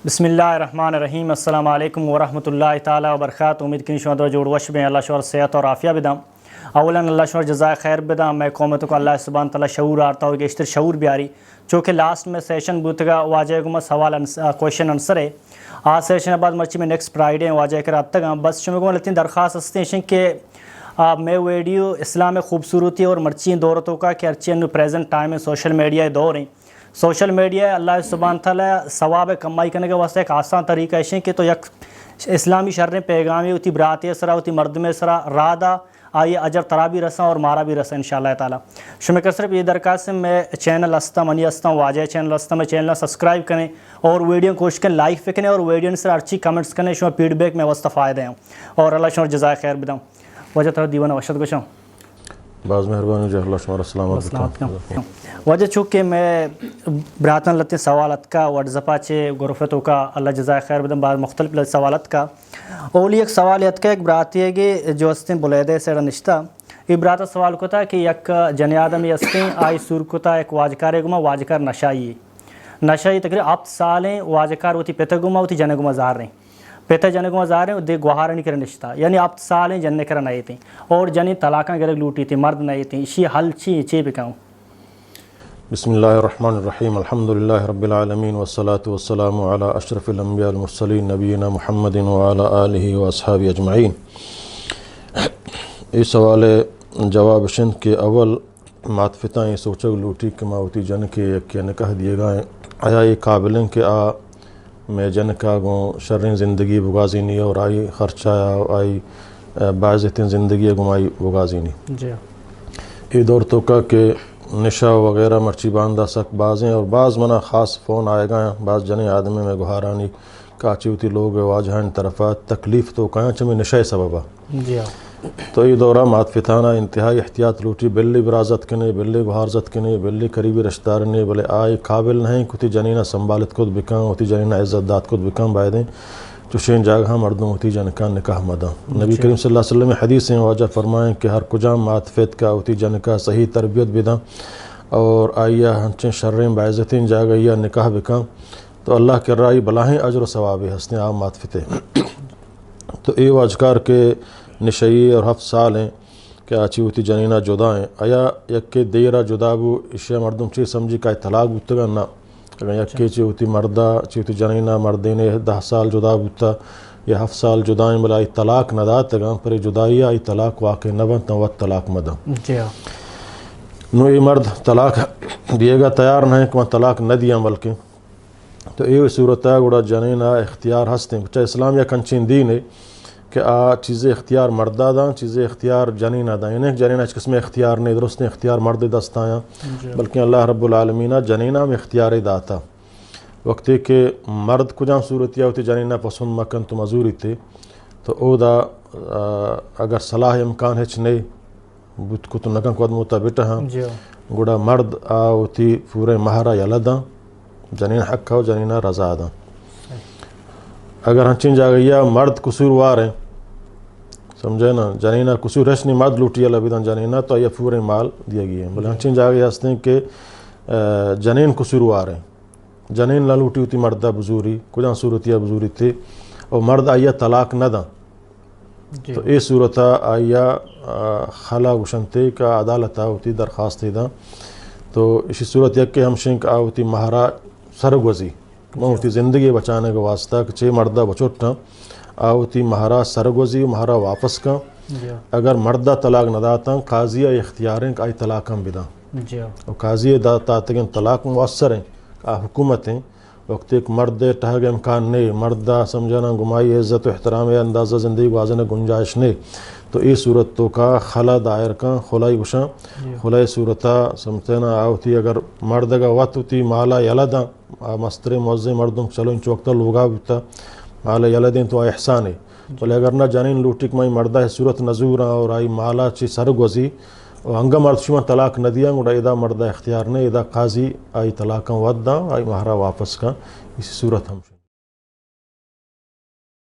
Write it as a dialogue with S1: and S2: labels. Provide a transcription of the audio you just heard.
S1: بسم اللہ الرحمن الرحیم السلام علیکم ورحمۃ اللہ تعالی وبرکاتہ. امید کنی شما جوڑ وش میں اللہ شور صحت اور عافیہ بدام. اولا اللہ شور جزائے خیر بدام. میں قومتوں کو اللہ سبحانہ تعالی شعور آرتا ہوں کہ اشتر شعور بیاری چونکہ لاسٹ میں سیشن بوتگا واجہ گما سوال کوشچن آنسر ہے. آج سیشن بعد مرچی میں نیکسٹ فرائیڈے واجہ کر اب تک بس شما کو لتین درخواست ہستے ہیں کہ میں ویڈیو اسلام خوبصورتی اور مرچی دورتوں کا کہ ارچین پریزنٹ ٹائم میں سوشل میڈیا دور ہیں. سوشل میڈیا اللہ سبحانہ تعالیٰ ثواب کمائی کرنے کے واسطے ایک آسان طریقہ ہے کہ تو یک اسلامی شرح پیغامی ہوتی براتی سرا ہوتی مردم سرا رادا آئیے اجر ترا بھی رساں اور مارا بھی رساں انشاءاللہ تعالیٰ. شما کر صرف یہ درخواست ہے میں چینل ہستا منی ہستا واجہ چینل ہستا میں چینل سبسکرائب کریں اور ویڈیو کوشش کریں لائک کریں اور ویڈیو سر اچھی کمنٹس کریں شما فیڈ بیک میں واسطہ فائدہ ہیں اور اللہ شما جزائے خیر بداؤں. وجہ تھوڑا دیوانہ وشد گشاؤں
S2: بعض مہربانی جو اللہ شمار السلامت
S1: وجہ چونکہ میں براتن لتے سوالات کا واٹسپا چے غرفتوں کا اللہ جزائے خیر بدم بعض مختلف سوالات کا اولی ایک سوالیت کا ایک براتی ہے کہ جو ہستیں بلیدے سے رنشتہ یہ براتا سوال کو تھا کہ یک جن آدمی ہستیں آئی سور کو تھا ایک واجکار گما واجکار نشائی تقریباً 8 سالیں واجکار ہوتی پیتا گما ہوتی جن گما زار رہیں پیتا جن گما زار رہیں دے گوہار نہیں کرنے نشتا یعنی 8 سالیں جننے کرن آئی تھیں اور جنی طلاقاں گرگ لوٹی تھی مرد نہیں تھیں اسی حل چی بکاؤں.
S2: بسم اللہ الرحمن الرحیم الحمدللہ رب العالمین والصلاة والسلام علی اشرف الانبیاء المرسلین نبینا محمد وعلی آلہ واصحابہ اجمعین. اس سوال جواب شند کے اول معطفتاں یہ سوچگ لوٹی کہ ماوتی جن کے کہ نکاح دیے گئے آیا یہ قابل ہیں کہ میں جن کا گوں شرین زندگی بغازی نہیں اور آئی خرچہ آئی باعزتیں زندگی گمائی بغازی نہیں.
S1: جی
S2: یہ دور تو کا کہ نشہ وغیرہ مرچی باندھا سک بعضیں اور بعض منا خاص فون آئے گئے بعض جنے آدمی میں گہارانی کاچی ہوتی لوگ واجہان طرفات تکلیف تو کہاں چمیں نشہ سببا.
S1: جی
S2: تو یہ دورہ معطفتانہ انتہائی احتیاط لوٹی بلی برازت کنے بلی گہارزت کنے بلی قریبی رشتار نے بلے آئی قابل نہیں کتی جنینہ سنبالت کت بکاں ہوتی جنینہ عزت دات کت بکاں بائدیں چوشین جاگہ مردوں ہوتی جنکا نکاح مداں. نبی کریم صلی اللہ علیہ وسلم حدیث ہیں واجہ فرمائیں کہ ہر کجام معطفت کا ہوتی جنکا صحیح تربیت بداں اور آئیا ہنچیں شریں باعزتیں جاگہ یا نکاح بکاں تو اللہ کے رائی بلاہیں اجر و ثواب ہستیں عام معطفتیں. تو اے واجکار کے نشئی اور 7 سال ہیں کہ آچی ہوتی جنینہ جدا ہیں آیا یک کے دیرہ جدا بو اشیاء مردم چیز سمجھی کا طلاق بودتا نا اگر یک کے چی ہوتی مردہ چی ہوتی جنینہ مردین 10 سال جدا بودتا یا 7 سال جدائیں بلا طلاق ندات گا پر جدائی آئی طلاق واقع نبن نوت طلاق مدہ. نو یہ مرد طلاق دیے گا تیار نہیں کہ میں طلاق نہ دیا بلکہ تو یہ صورت ہے گوڑا جنینہ اختیار ہستیں چاہے اسلام یا کنچین دین ہے کہ چیزیں اختیار مردہ داں چیزیں اختیار جنینہ داں یعنی جنینہ اس قسم اختیار نہیں درست اختیار مرد دستایاں بلکہ اللہ رب العالمینہ جنینہ میں اختیار داتا وقت کہ مرد کجام صورت یا ہوتی جنینہ پسند مکن تو مزوری تھے تو او دا اگر صلاح امکان ہچ نہیں بود کو تو نکن قدم ہوتا بیٹا ہاں گوڑا مرد ہوتی پورے مہرہ یلداں جنین حق ہو جنینہ رضا داں. اگر ہنچین جا گیا مرد قصوروار ہیں سمجھے نا جنینہ قصور رشنی مرد لوٹی اللہ بیدان جنینہ تو یہ پورے مال دیا گیا ہے بلے ہنچین جا گیا ہستیں کہ جنین قصوروار ہیں جنین نہ لوٹی ہوتی مردہ بزوری کجاں صورتیہ بزوری تھی اور مرد آئیا طلاق نہ دا تو یہ صورتہ آئیا خلا گشنتے کا عدالتہ ہوتی درخواست دا تو اسی صورت یک کہ ہم شنک آوتی مہرہ سرگوزی ہوتی زندگی بچانے کا واسطہ کہ چھ مردہ بچوٹا آوتی مہرہ سرگوزی مہرہ واپس کا اگر مردہ طلاق نہ داتا قاضیہ اختیاریں کہ آئی طلاق ہم بداں اور قاضیہ داتا تکن طلاق مؤثر ہیں حکومتیں وقت ایک مرد ٹہگ امکان نہیں مردہ سمجھانا گمائی عزت و احترام اندازہ زندگی گوازنے گنجائش نہیں تو یہ صورتوں کا خلا دائر کا خلائی گشاں خلائی صورتہ سمجھنا آوتی اگر مرد کا وقت ہوتی مالا یلداں مستر موزے مردوں چلو ان چوکتا لوگا بیتا مالا یلدیں تو احسان ہے بلے اگر نہ جانین لوٹک مائی مردہ صورت نزورا اور آئی مالا چی سرگوزی اور ہنگا مرد شما طلاق نہ دیا گوڑا ادا مردہ اختیار نے ادا قاضی آئی طلاقاں ود دا آئی مہرہ واپس کا اسی صورت ہم